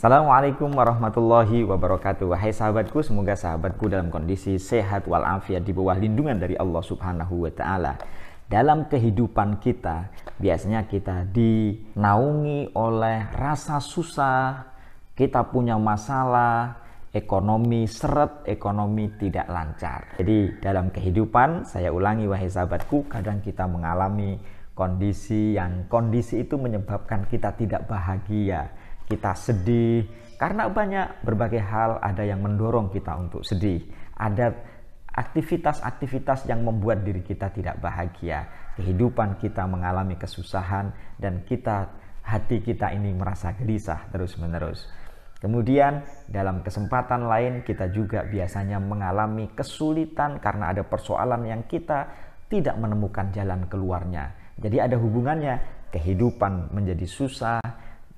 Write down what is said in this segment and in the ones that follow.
Assalamualaikum warahmatullahi wabarakatuh. Wahai sahabatku, semoga sahabatku dalam kondisi sehat walafiat di bawah lindungan dari Allah Subhanahu wa taala. Dalam kehidupan kita, biasanya kita dinaungi oleh rasa susah, kita punya masalah, ekonomi seret, ekonomi tidak lancar. Jadi dalam kehidupan, saya ulangi wahai sahabatku, kadang kita mengalami kondisi itu menyebabkan kita tidak bahagia. Kita sedih karena banyak berbagai hal, ada yang mendorong kita untuk sedih, ada aktivitas-aktivitas yang membuat diri kita tidak bahagia, kehidupan kita mengalami kesusahan dan hati kita ini merasa gelisah terus-menerus. Kemudian dalam kesempatan lain kita juga biasanya mengalami kesulitan karena ada persoalan yang kita tidak menemukan jalan keluarnya. Jadi ada hubungannya, kehidupan menjadi susah,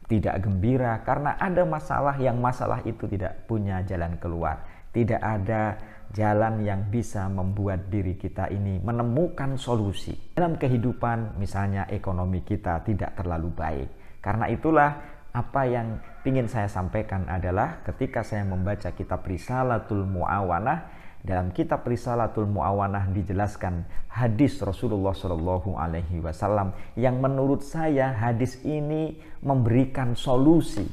tidak gembira karena ada masalah yang masalah itu tidak punya jalan keluar. Tidak ada jalan yang bisa membuat diri kita ini menemukan solusi. Dalam kehidupan misalnya ekonomi kita tidak terlalu baik. Karena itulah apa yang ingin saya sampaikan adalah ketika saya membaca kitab Risalatul Mu'awanah, dalam kitab Risalatul Mu'awanah dijelaskan hadis Rasulullah Shallallahu Alaihi Wasallam yang menurut saya hadis ini memberikan solusi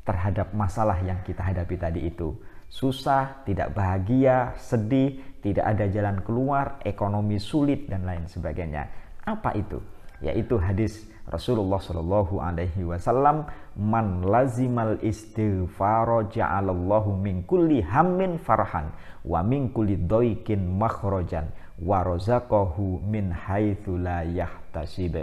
terhadap masalah yang kita hadapi tadi itu. Susah, tidak bahagia, sedih, tidak ada jalan keluar, ekonomi sulit dan lain sebagainya. Apa itu? Yaitu hadis Rasulullah Shallallahu Alaihi Wasallam, man lazimal istighfaro ja'alallahu min kulli hammin farhan wa min kulli doikin makhrojan wa rozaqahu min haitsu la yahtasib.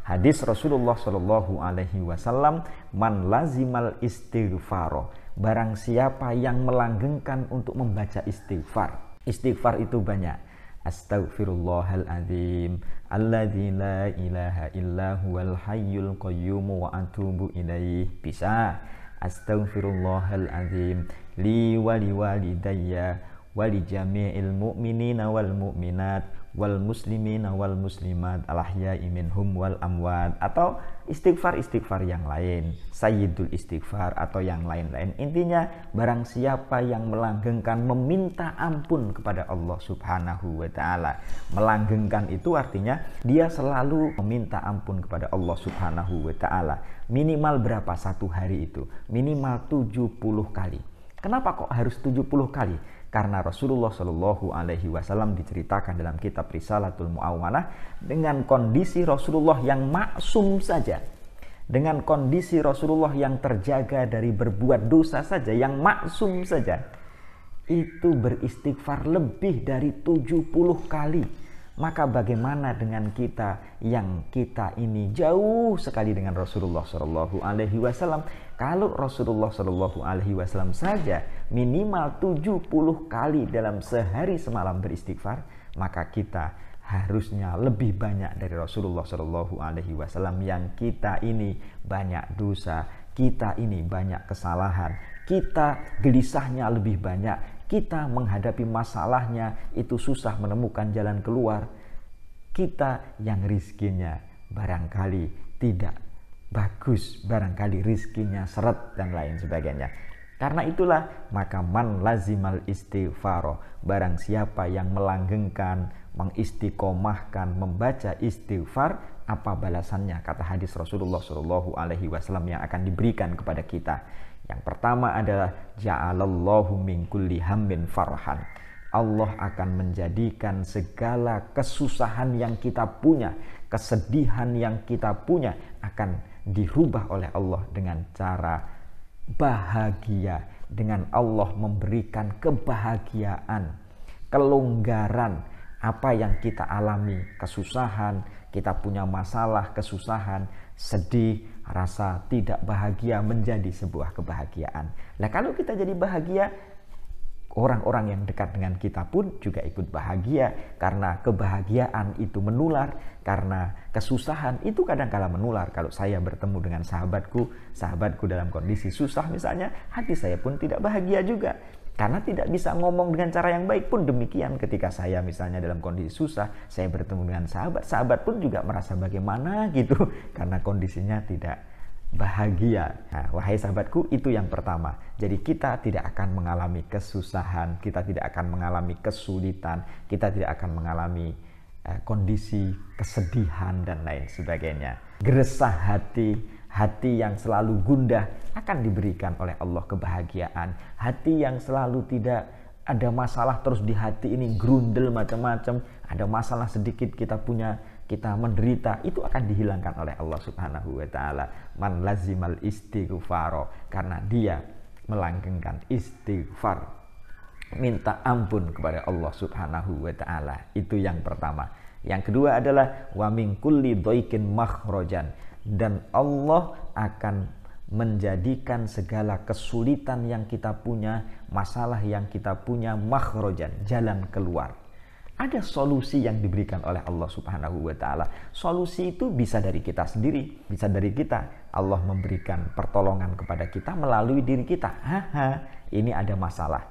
Hadis Rasulullah Shallallahu Alaihi Wasallam, man lazimal istighfaro, barang siapa yang melanggengkan untuk membaca istighfar. Istighfar itu banyak. Astaghfirullahaladzim alladzi la ilaha illa huwal hayyul qayyum wa atubu ilaih. Bisa astaghfirullahaladzim li wali walidayya wali jami'il mu'minina wal mu'minat wal muslimina wal muslimat al-ahya'i minhum wal amwat, atau istighfar yang lain, sayyidul istighfar atau yang lain-lain. Intinya barang siapa yang melanggengkan meminta ampun kepada Allah Subhanahu wa taala. Melanggengkan itu artinya dia selalu meminta ampun kepada Allah Subhanahu wa taala. Minimal berapa satu hari itu? Minimal 70 kali. Kenapa kok harus 70 kali? Karena Rasulullah Shallallahu Alaihi Wasallam diceritakan dalam kitab Risalatul Mu'awanah dengan kondisi Rasulullah yang maksum saja, dengan kondisi Rasulullah yang terjaga dari berbuat dosa saja, yang maksum saja, itu beristighfar lebih dari 70 kali. Maka bagaimana dengan kita yang kita ini jauh sekali dengan Rasulullah Shallallahu Alaihi Wasallam? Kalau Rasulullah Shallallahu Alaihi Wasallam saja minimal 70 kali dalam sehari semalam beristighfar, maka kita harusnya lebih banyak dari Rasulullah Shallallahu Alaihi Wasallam yang kita ini banyak dosa, kita ini banyak kesalahan, kita gelisahnya lebih banyak, kita menghadapi masalahnya itu susah menemukan jalan keluar, kita yang rizkinya barangkali tidak bagus, barangkali rizkinya seret dan lain sebagainya. Karena itulah maka man lazimal istighfaro, barang siapa yang melanggengkan, mengistiqomahkan membaca istighfar, apa balasannya? Kata hadis Rasulullah Shallallahu Alaihi Wasallam yang akan diberikan kepada kita. Yang pertama adalah ja'alallahu min kulli hammin farhan. Allah akan menjadikan segala kesusahan yang kita punya, kesedihan yang kita punya akan dirubah oleh Allah dengan cara bahagia, dengan Allah memberikan kebahagiaan, kelonggaran. Apa yang kita alami, kesusahan, kita punya masalah, kesusahan, sedih, rasa tidak bahagia menjadi sebuah kebahagiaan. Nah, kalau kita jadi bahagia, orang-orang yang dekat dengan kita pun juga ikut bahagia, karena kebahagiaan itu menular, karena kesusahan itu kadang-kala menular. Kalau saya bertemu dengan sahabatku dalam kondisi susah misalnya, hati saya pun tidak bahagia juga. Karena tidak bisa ngomong dengan cara yang baik pun demikian. Ketika saya misalnya dalam kondisi susah, saya bertemu dengan sahabat pun juga merasa bagaimana gitu. Karena kondisinya tidak bahagia. Nah, wahai sahabatku, itu yang pertama. Jadi kita tidak akan mengalami kesusahan, kita tidak akan mengalami kesulitan, kita tidak akan mengalami kondisi kesedihan dan lain sebagainya. Geresah hati, hati yang selalu gundah akan diberikan oleh Allah kebahagiaan. Hati yang selalu tidak ada masalah terus di hati ini grundel macam-macam, ada masalah sedikit kita menderita, itu akan dihilangkan oleh Allah Subhanahu wa taala. Man lazimal istighfaro, karena dia melanggengkan istighfar, minta ampun kepada Allah Subhanahu wa taala. Itu yang pertama. Yang kedua adalah wa min kulli dhaikin makhrajan, dan Allah akan menjadikan segala kesulitan yang kita punya, masalah yang kita punya, makhrajan, jalan keluar. Ada solusi yang diberikan oleh Allah Subhanahu wa taala. Solusi itu bisa dari kita sendiri, bisa dari kita. Allah memberikan pertolongan kepada kita melalui diri kita. Ini ada masalah.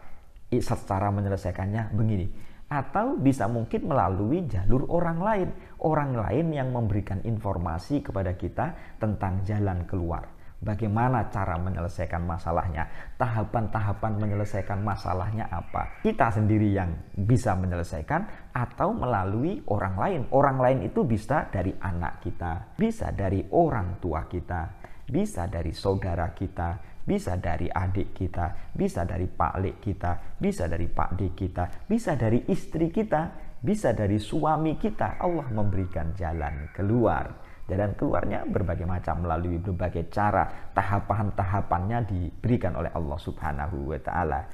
Secara menyelesaikannya begini. Atau bisa mungkin melalui jalur orang lain. Orang lain yang memberikan informasi kepada kita tentang jalan keluar. Bagaimana cara menyelesaikan masalahnya, tahapan-tahapan menyelesaikan masalahnya apa. Kita sendiri yang bisa menyelesaikan atau melalui orang lain. Orang lain itu bisa dari anak kita, bisa dari orang tua kita, bisa dari saudara kita, bisa dari adik kita, bisa dari pak lek kita, bisa dari pak de kita, bisa dari istri kita, bisa dari suami kita. Allah memberikan jalan keluar. Jalan keluarnya berbagai macam, melalui berbagai cara, tahapan-tahapannya diberikan oleh Allah Subhanahu wa taala.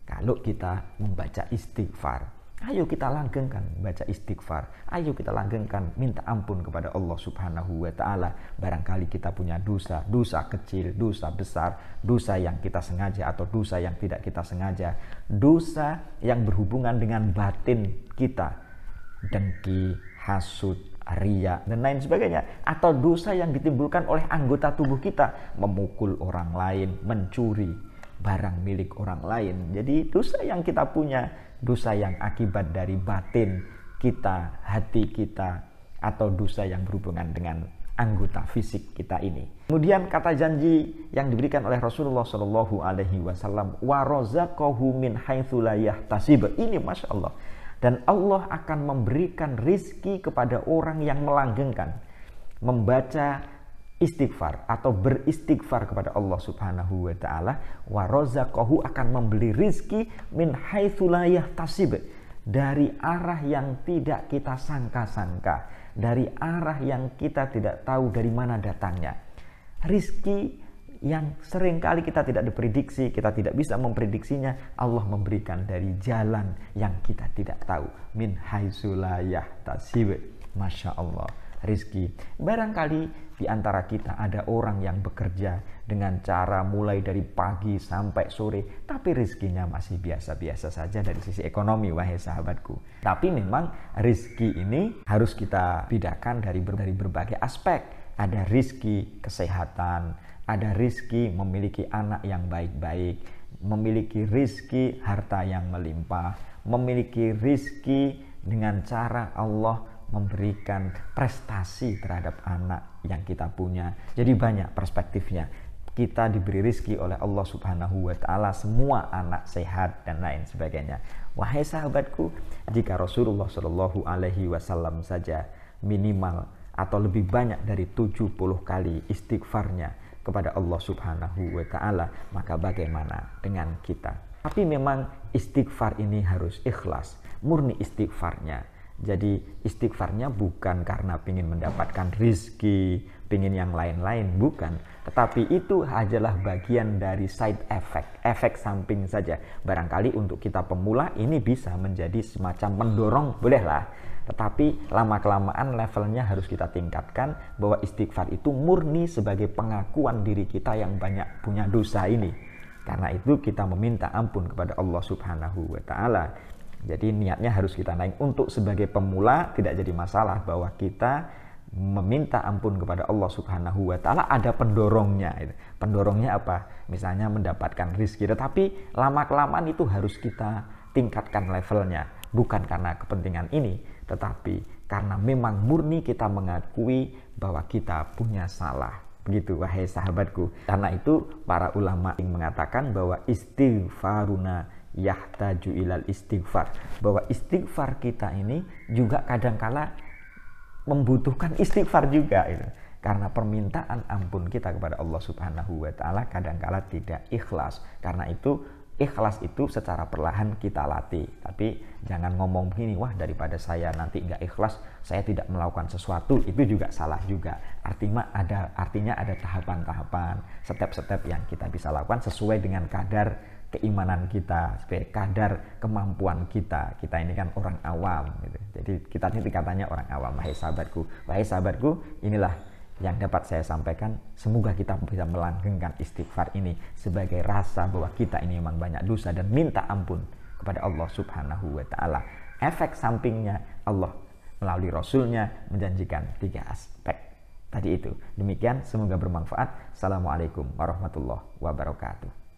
Kalau kita membaca istighfar, ayo kita langgengkan baca istighfar, ayo kita langgengkan minta ampun kepada Allah Subhanahu wa taala. Barangkali kita punya dosa, dosa kecil, dosa besar, dosa yang kita sengaja atau dosa yang tidak kita sengaja, dosa yang berhubungan dengan batin kita, dengki, hasud, riya, dan lain sebagainya. Atau dosa yang ditimbulkan oleh anggota tubuh kita, memukul orang lain, mencuri barang milik orang lain. Jadi dosa yang kita punya, dosa yang akibat dari batin kita, hati kita, atau dosa yang berhubungan dengan anggota fisik kita ini. Kemudian kata janji yang diberikan oleh Rasulullah Shallallahu Alaihi Wasallam, wa razaqahu min haitsu la yahtasib. Ini masya Allah. Dan Allah akan memberikan rizki kepada orang yang melanggengkan, membaca istighfar atau beristighfar kepada Allah Subhanahu wa taala. Wa razaqahu, akan memberi rizki min haitsu la yahtasib, dari arah yang tidak kita sangka-sangka, dari arah yang kita tidak tahu dari mana datangnya. Rizki yang seringkali kita tidak diprediksi, kita tidak bisa memprediksinya, Allah memberikan dari jalan yang kita tidak tahu. Min haitsu la yahtasib. Masya Allah, rizki. Barangkali di antara kita ada orang yang bekerja dengan cara mulai dari pagi sampai sore, tapi rizkinya masih biasa-biasa saja dari sisi ekonomi, wahai sahabatku. Tapi memang rizki ini harus kita bedakan dari berbagai aspek. Ada rizki kesehatan, ada rizki memiliki anak yang baik-baik, memiliki rizki harta yang melimpah, memiliki rizki dengan cara Allah memberikan prestasi terhadap anak yang kita punya. Jadi banyak perspektifnya. Kita diberi rizki oleh Allah Subhanahu wa taala, semua anak sehat dan lain sebagainya. Wahai sahabatku, jika Rasulullah Shallallahu Alaihi Wasallam saja minimal atau lebih banyak dari 70 kali istighfarnya kepada Allah Subhanahu wa taala, maka bagaimana dengan kita? Tapi memang istighfar ini harus ikhlas, murni istighfarnya. Jadi istighfarnya bukan karena ingin mendapatkan rizki, ingin yang lain-lain, bukan. Tetapi itu adalah bagian dari side effect, efek samping saja. Barangkali untuk kita pemula ini bisa menjadi semacam mendorong, bolehlah. Tetapi lama-kelamaan levelnya harus kita tingkatkan, bahwa istighfar itu murni sebagai pengakuan diri kita yang banyak punya dosa ini. Karena itu kita meminta ampun kepada Allah Subhanahu wa taala. Jadi niatnya harus kita naik. Untuk sebagai pemula tidak jadi masalah bahwa kita meminta ampun kepada Allah Subhanahu wa taala, ada pendorongnya. Pendorongnya apa? Misalnya mendapatkan rizki. Tetapi lama-kelamaan itu harus kita tingkatkan levelnya. Bukan karena kepentingan ini, tetapi karena memang murni kita mengakui bahwa kita punya salah. Begitu wahai sahabatku. Karena itu para ulama yang mengatakan bahwa istighfaruna yahtaju ilal istighfar, bahwa istighfar kita ini juga kadangkala membutuhkan istighfar juga itu. Karena permintaan ampun kita kepada Allah Subhanahu wa taala kadangkala tidak ikhlas. Karena itu ikhlas itu secara perlahan kita latih. Tapi jangan ngomong begini, wah daripada saya nanti nggak ikhlas, saya tidak melakukan sesuatu, itu juga salah juga. Artinya ada tahapan-tahapan, step-step yang kita bisa lakukan sesuai dengan kadar keimanan kita, sebagai kadar kemampuan kita. Kita ini kan orang awam gitu. Jadi kita ini katanya orang awam. Wahai sahabatku, inilah yang dapat saya sampaikan. Semoga kita bisa melanggengkan istighfar ini sebagai rasa bahwa kita ini memang banyak dosa dan minta ampun kepada Allah Subhanahu wa taala. Efek sampingnya Allah melalui Rasulnya menjanjikan 3 aspek tadi itu. Demikian, semoga bermanfaat. Assalamualaikum warahmatullahi wabarakatuh.